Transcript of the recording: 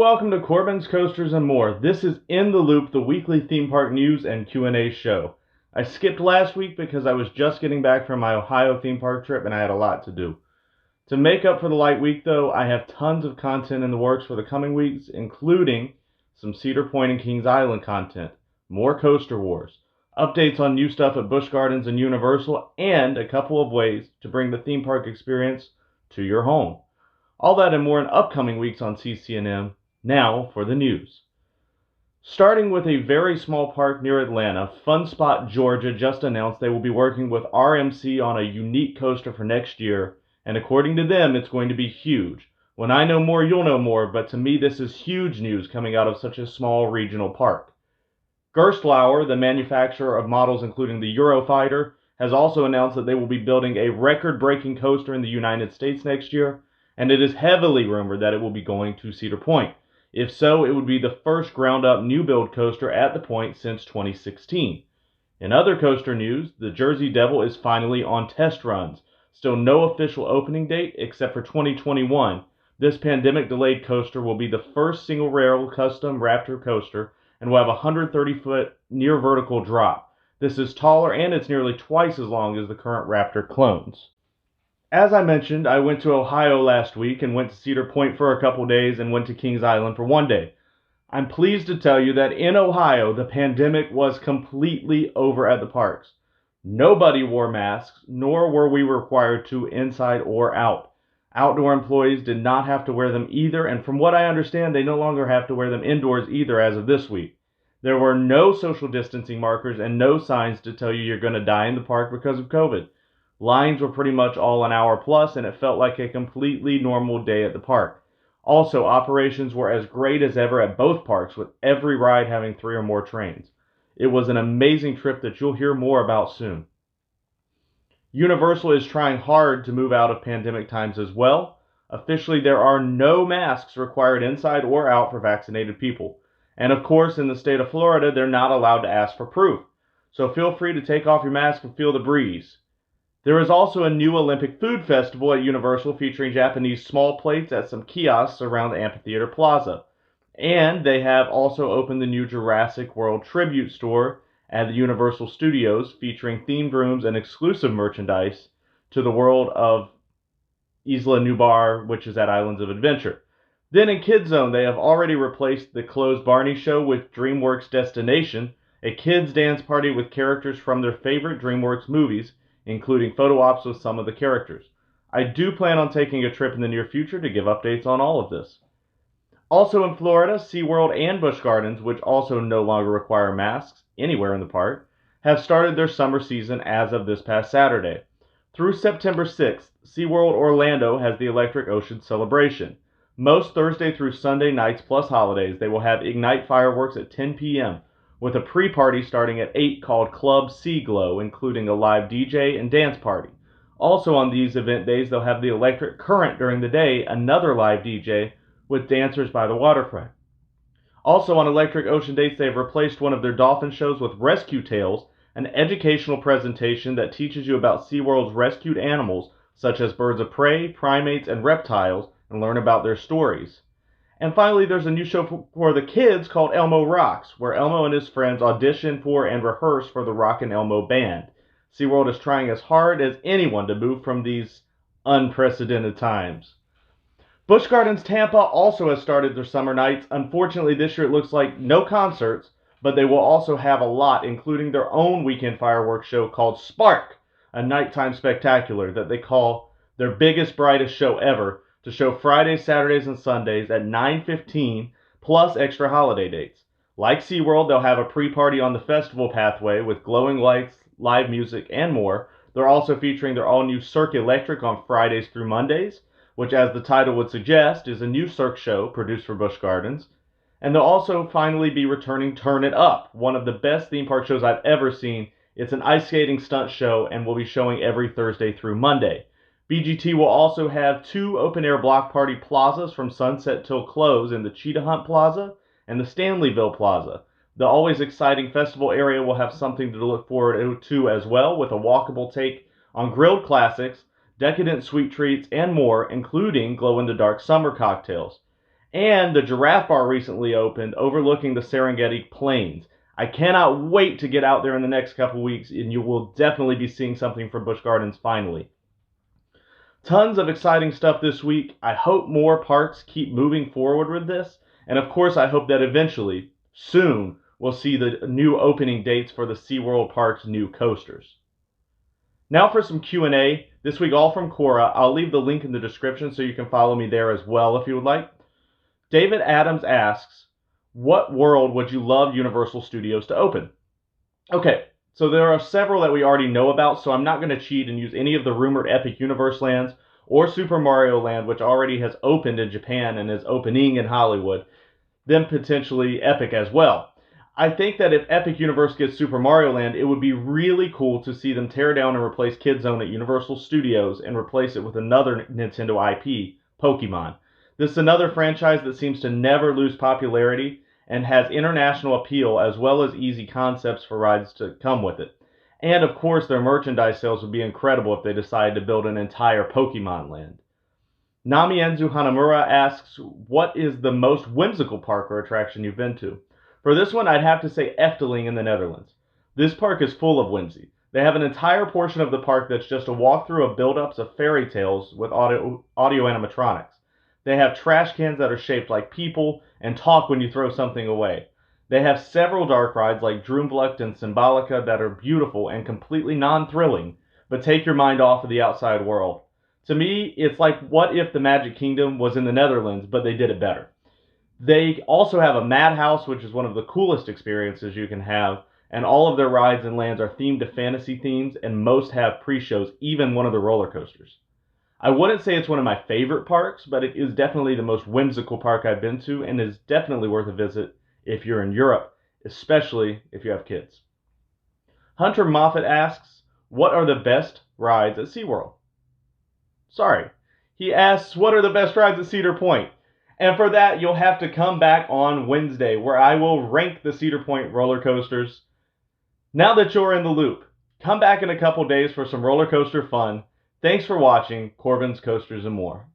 Welcome to Corbin's Coasters and More. This is In the Loop, the weekly theme park news and Q&A show. I skipped last week because I was just getting back from my Ohio theme park trip and I had a lot to do. To make up for the light week though, I have tons of content in the works for the coming weeks, including some Cedar Point and Kings Island content, more Coaster Wars, updates on new stuff at Busch Gardens and Universal, and a couple of ways to bring the theme park experience to your home. All that and more in upcoming weeks on CCNM. Now for the news. Starting with a very small park near Atlanta, Fun Spot Georgia just announced they will be working with RMC on a unique coaster for next year, and according to them, it's going to be huge. When I know more, you'll know more, but to me this is huge news coming out of such a small regional park. Gerstlauer, the manufacturer of models including the Eurofighter, has also announced that they will be building a record-breaking coaster in the United States next year, and it is heavily rumored that it will be going to Cedar Point. If so, it would be the first ground-up new-build coaster at the point since 2016. In other coaster news, the Jersey Devil is finally on test runs. Still no official opening date except for 2021. This pandemic-delayed coaster will be the first single-rail custom Raptor coaster and will have a 130-foot near-vertical drop. This is taller and it's nearly twice as long as the current Raptor clones. As I mentioned, I went to Ohio last week and went to Cedar Point for a couple days and went to Kings Island for one day. I'm pleased to tell you that in Ohio, the pandemic was completely over at the parks. Nobody wore masks, nor were we required to inside or out. Outdoor employees did not have to wear them either, and from what I understand, they no longer have to wear them indoors either as of this week. There were no social distancing markers and no signs to tell you you're going to die in the park because of COVID. Lines were pretty much all an hour plus, and it felt like a completely normal day at the park. Also, operations were as great as ever at both parks, with every ride having 3 or more trains. It was an amazing trip that you'll hear more about soon. Universal is trying hard to move out of pandemic times as well. Officially, there are no masks required inside or out for vaccinated people. And of course, in the state of Florida, they're not allowed to ask for proof. So feel free to take off your mask and feel the breeze. There is also a new Olympic food festival at Universal featuring Japanese small plates at some kiosks around the Amphitheater Plaza. And they have also opened the new Jurassic World tribute store at the Universal Studios featuring themed rooms and exclusive merchandise to the world of Isla Nublar, which is at Islands of Adventure. Then in Kids Zone, they have already replaced the closed Barney show with DreamWorks Destination, a kids dance party with characters from their favorite DreamWorks movies, including photo ops with some of the characters. I do plan on taking a trip in the near future to give updates on all of this. Also in Florida, SeaWorld and Busch Gardens, which also no longer require masks anywhere in the park, have started their summer season as of this past Saturday. Through September 6th, SeaWorld Orlando has the Electric Ocean celebration. Most Thursday through Sunday nights plus holidays, they will have Ignite fireworks at 10 p.m., with a pre-party starting at 8 called Club Sea Glow, including a live DJ and dance party. Also on these event days, they'll have the Electric Current during the day, another live DJ, with dancers by the waterfront. Also on Electric Ocean dates, they've replaced one of their dolphin shows with Rescue Tales, an educational presentation that teaches you about SeaWorld's rescued animals, such as birds of prey, primates, and reptiles, and learn about their stories. And finally, there's a new show for the kids called Elmo Rocks, where Elmo and his friends audition for and rehearse for the Rockin' Elmo Band. SeaWorld is trying as hard as anyone to move from these unprecedented times. Busch Gardens Tampa also has started their summer nights. Unfortunately, this year it looks like no concerts, but they will also have a lot, including their own weekend fireworks show called Spark, a nighttime spectacular that they call their biggest, brightest show ever, to show Fridays, Saturdays, and Sundays at 9:15, plus extra holiday dates. Like SeaWorld, they'll have a pre-party on the festival pathway with glowing lights, live music, and more. They're also featuring their all-new Cirque Electric on Fridays through Mondays, which, as the title would suggest, is a new Cirque show produced for Busch Gardens. And they'll also finally be returning Turn It Up, one of the best theme park shows I've ever seen. It's an ice skating stunt show and will be showing every Thursday through Monday. BGT will also have 2 open-air block party plazas from sunset till close in the Cheetah Hunt Plaza and the Stanleyville Plaza. The always exciting festival area will have something to look forward to as well, with a walkable take on grilled classics, decadent sweet treats, and more, including glow-in-the-dark summer cocktails. And the Giraffe Bar recently opened, overlooking the Serengeti Plains. I cannot wait to get out there in the next couple weeks, and you will definitely be seeing something from Busch Gardens finally. Tons of exciting stuff this week. I hope more parks keep moving forward with this. And of course, I hope that eventually, soon, we'll see the new opening dates for the SeaWorld Park's new coasters. Now for some Q&A. This week all from Quora. I'll leave the link in the description so you can follow me there as well if you would like. David Adams asks, what world would you love Universal Studios to open? Okay, so there are several that we already know about, so I'm not going to cheat and use any of the rumored Epic Universe lands or Super Mario Land, which already has opened in Japan and is opening in Hollywood, then potentially Epic as well. I think that if Epic Universe gets Super Mario Land, it would be really cool to see them tear down and replace Kid Zone at Universal Studios and replace it with another Nintendo IP, Pokemon. This is another franchise that seems to never lose popularity and has international appeal as well as easy concepts for rides to come with it. And of course, their merchandise sales would be incredible if they decided to build an entire Pokemon land. Namienzu Hanamura asks, what is the most whimsical park or attraction you've been to? For this one, I'd have to say Efteling in the Netherlands. This park is full of whimsy. They have an entire portion of the park that's just a walkthrough of build-ups of fairy tales with audio animatronics. They have trash cans that are shaped like people and talk when you throw something away. They have several dark rides like Droomvlucht and Symbolica that are beautiful and completely non-thrilling, but take your mind off of the outside world. To me, it's like what if the Magic Kingdom was in the Netherlands, but they did it better. They also have a madhouse, which is one of the coolest experiences you can have, and all of their rides and lands are themed to fantasy themes, and most have pre-shows, even one of the roller coasters. I wouldn't say it's one of my favorite parks, but it is definitely the most whimsical park I've been to, and is definitely worth a visit if you're in Europe, especially if you have kids. Hunter Moffat asks, what are the best rides at SeaWorld? Sorry. He asks, what are the best rides at Cedar Point? And for that, you'll have to come back on Wednesday, where I will rank the Cedar Point roller coasters. Now that you're in the loop, come back in a couple days for some roller coaster fun. Thanks for watching Corbin's Coasters and More.